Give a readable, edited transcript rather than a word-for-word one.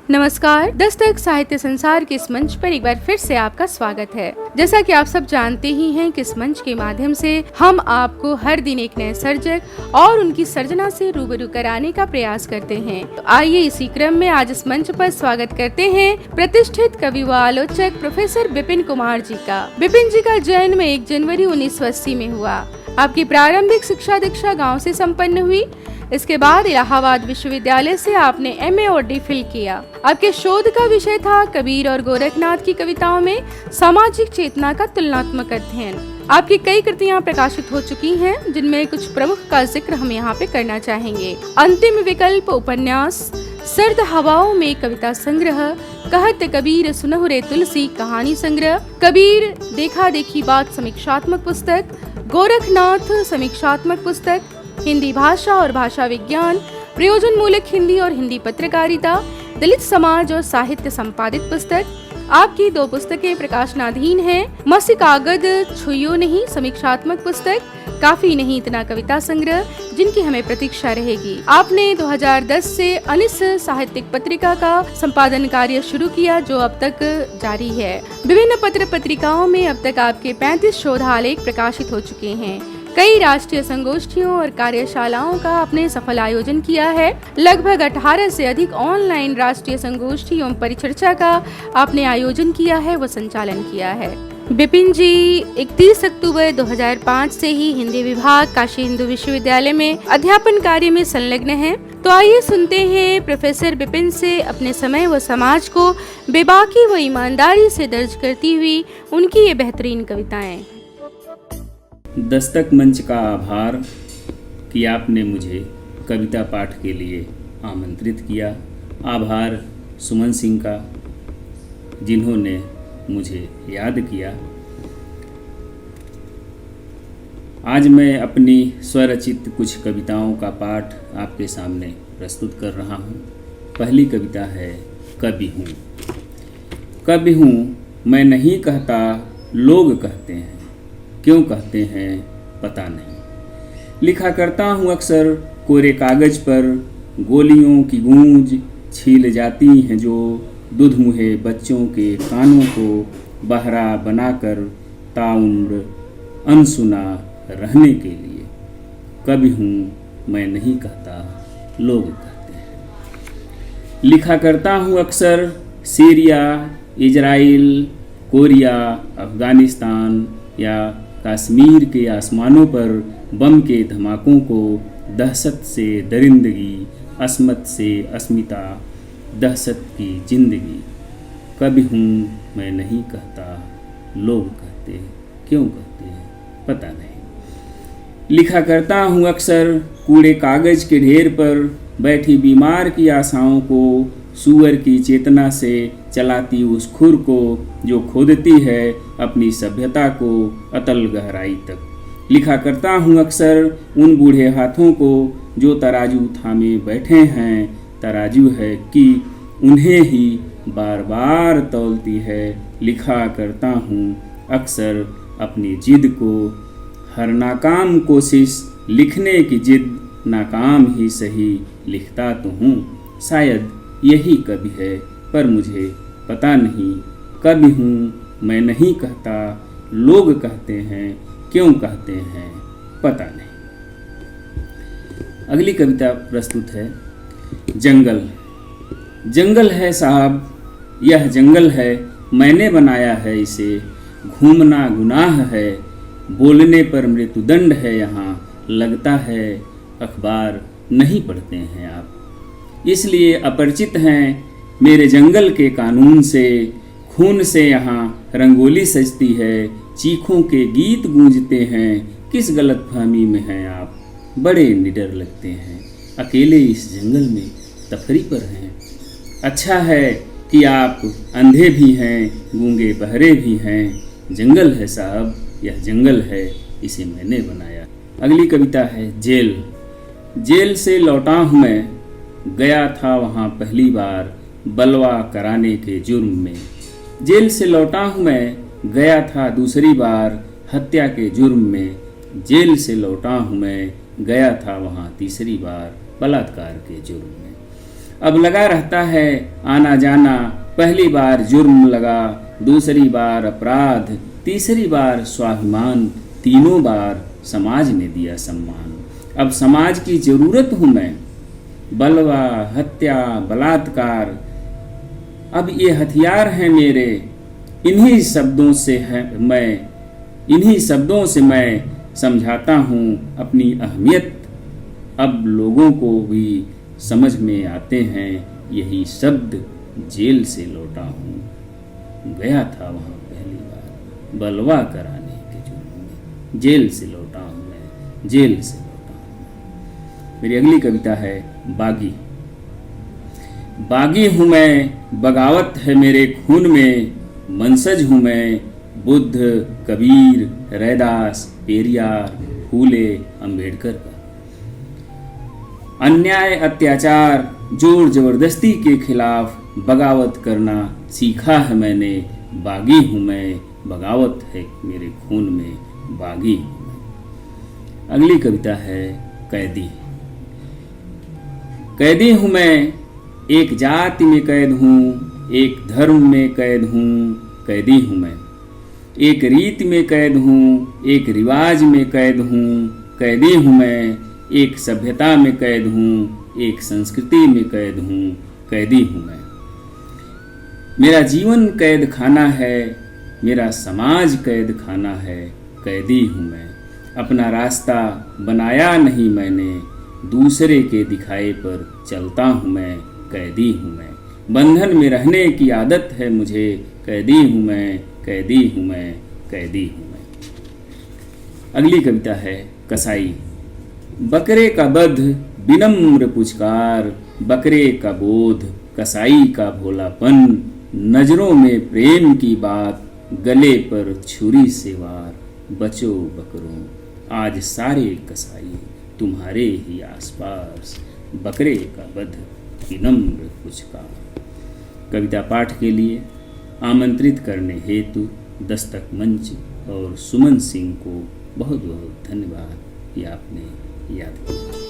नमस्कार। दस्तक साहित्य संसार के इस मंच पर एक बार फिर से आपका स्वागत है। जैसा कि आप सब जानते ही हैं कि इस मंच के माध्यम से हम आपको हर दिन एक नए सर्जक और उनकी सर्जना से रूबरू कराने का प्रयास करते हैं। तो आइए इसी क्रम में आज इस मंच पर स्वागत करते हैं प्रतिष्ठित कवि व आलोचक प्रोफेसर विपिन कुमार जी का। विपिन जी का जन्म 1 जनवरी 1980 में हुआ। आपकी प्रारंभिक शिक्षा दीक्षा गाँव से संपन्न हुई। इसके बाद इलाहाबाद विश्वविद्यालय से आपने MA और DPhil किया। आपके शोध का विषय था कबीर और गोरखनाथ की कविताओं में सामाजिक चेतना का तुलनात्मक अध्ययन। आपकी कई कृतियां प्रकाशित हो चुकी हैं, जिनमें कुछ प्रमुख का जिक्र हम यहाँ पे करना चाहेंगे। अंतिम विकल्प उपन्यास, सर्द हवाओं में कविता संग्रह, कहत कबीर सुनहु रे तुलसी कहानी संग्रह, कबीर देखा देखी बात समीक्षात्मक पुस्तक, गोरखनाथ समीक्षात्मक पुस्तक, हिंदी भाषा और भाषा विज्ञान, प्रयोजन मूलक हिंदी और हिंदी पत्रकारिता, दलित समाज और साहित्य संपादित पुस्तक। आपकी 2 पुस्तकें प्रकाशनाधीन हैं। मसी कागद छुइयो नहीं समीक्षात्मक पुस्तक, काफी नहीं इतना कविता संग्रह, जिनकी हमें प्रतीक्षा रहेगी। आपने 2010 से अनिस साहित्यिक पत्रिका का संपादन कार्य शुरू किया, जो अब तक जारी है। विभिन्न पत्र पत्रिकाओं में अब तक आपके 35 शोधालेख प्रकाशित हो चुके हैं। कई राष्ट्रीय संगोष्ठियों और कार्यशालाओं का आपने सफल आयोजन किया है। लगभग 18 से अधिक ऑनलाइन राष्ट्रीय संगोष्ठी एवं परिचर्चा का आपने आयोजन किया है, व संचालन किया है। विपिन जी 31 अक्टूबर 2005 से ही हिंदी विभाग काशी हिंदू विश्वविद्यालय में अध्यापन कार्य में संलग्न हैं। तो आइए सुनते हैं प्रोफेसर विपिन से अपने समय व समाज को बेबाकी व ईमानदारी से दर्ज करती हुई उनकी ये बेहतरीन कविताएं। दस्तक मंच का आभार कि आपने मुझे कविता पाठ के लिए आमंत्रित किया। आभार सुमन सिंह का, जिन्होंने मुझे याद किया। आज मैं अपनी स्वरचित कुछ कविताओं का पाठ आपके सामने प्रस्तुत कर रहा हूँ। पहली कविता है कवि हूँ। कवि हूँ मैं नहीं कहता, लोग कहते हैं, क्यों कहते हैं पता नहीं। लिखा करता हूँ अक्सर कोरे कागज पर, गोलियों की गूंज छील जाती हैं जो दुधमुहे बच्चों के कानों को बहरा बनाकर ताउम्र अनसुना रहने के लिए। कवि हूँ मैं नहीं कहता, लोग कहते हैं। लिखा करता हूँ अक्सर सीरिया, इजराइल, कोरिया, अफगानिस्तान या कश्मीर के आसमानों पर बम के धमाकों को, दहशत से दरिंदगी, असमत से अस्मिता, दहशत की जिंदगी। कवि हूँ मैं नहीं कहता, लोग कहते हैं, क्यों कहते हैं पता नहीं। लिखा करता हूँ अक्सर कूड़े कागज के ढेर पर बैठी बीमार की आशाओं को, सूअर की चेतना से चलाती उस खुर को जो खोदती है अपनी सभ्यता को अतल गहराई तक। लिखा करता हूँ अक्सर उन बूढ़े हाथों को जो तराजू थामे बैठे हैं, तराजू है कि उन्हें ही बार बार तौलती है। लिखा करता हूँ अक्सर अपनी जिद को, हर नाकाम कोशिश लिखने की जिद, नाकाम ही सही लिखता तो हूँ। शायद यही कवि है पर मुझे पता नहीं। कवि हूँ मैं नहीं कहता, लोग कहते हैं, क्यों कहते हैं पता नहीं। अगली कविता प्रस्तुत है जंगल। जंगल है साहब, यह जंगल है, मैंने बनाया है इसे। घूमना गुनाह है, बोलने पर मृत्युदंड है यहाँ। लगता है अखबार नहीं पढ़ते हैं आप, इसलिए अपरिचित हैं मेरे जंगल के कानून से। खून से यहाँ रंगोली सजती है, चीखों के गीत गूंजते हैं। किस गलतफहमी में हैं आप, बड़े निडर लगते हैं। अकेले इस जंगल में तफरी पर हैं। अच्छा है कि आप अंधे भी हैं, गूंगे बहरे भी हैं। जंगल है साहब, यह जंगल है, इसे मैंने बनाया। अगली कविता है जेल। जेल से लौटा हूँ मैं, गया था वहाँ पहली बार बलवा कराने के जुर्म में। जेल से लौटा हूँ मैं, गया था दूसरी बार हत्या के जुर्म में। जेल से लौटा हूँ मैं, गया था वहाँ तीसरी बार बलात्कार के जुर्म में। अब लगा रहता है आना जाना, पहली बार जुर्म लगा, दूसरी बार अपराध, तीसरी बार स्वाभिमान, तीनों बार समाज ने दिया सम्मान। अब समाज की जरूरत हूँ मैं, बलवा, हत्या, बलात्कार, अब ये हथियार हैं मेरे, इन्हीं शब्दों से मैं समझाता हूँ अपनी अहमियत। अब लोगों को भी समझ में आते हैं यही शब्द, जेल से लौटा हूँ, गया था वहाँ पहली बार बलवा कराने के जुर्म में, जेल से लौटा हूँ मैं, जेल से लौटा हूँ। मेरी अगली कविता है बागी। बागी हूँ मैं, बगावत है मेरे खून में, मनसज हूँ मैं बुद्ध, कबीर, रैदास, पेरियार, फूले, अंबेडकर का। अन्याय, अत्याचार, जोर जबरदस्ती के खिलाफ बगावत करना सीखा है मैंने। बागी हूँ मैं, बगावत है मेरे खून में, बागी हूँ मैं। अगली कविता है कैदी। कैदी हूँ मैं, एक जाति में कैद हूँ, एक धर्म में कैद हूँ, कैदी हूँ मैं। एक रीत में कैद हूँ, एक रिवाज में कैद हूँ, कैदी हूँ मैं। एक सभ्यता में कैद हूँ, एक संस्कृति में कैद हूँ, कैदी हूँ मैं। मेरा जीवन कैद खाना है, मेरा समाज कैद खाना है, कैदी हूँ मैं। अपना रास्ता बनाया नहीं मैंने, दूसरे के दिखाए पर चलता हूँ मैं, कैदी हूँ मैं। बंधन में रहने की आदत है मुझे, कैदी हूँ मैं, कैदी हूँ मैं, कैदी हूँ मैं। अगली कविता है कसाई। बकरे का बध, विनम्र पुचकार, बकरे का बोध, कसाई का भोलापन, नजरों में प्रेम की बात, गले पर छुरी से वार। बचो बकरों, आज सारे कसाई तुम्हारे ही आसपास, बकरे का बध, विनम्र पुचकार। कविता पाठ के लिए आमंत्रित करने हेतु दस्तक मंच और सुमन सिंह को बहुत बहुत धन्यवाद कि आपने याद किया।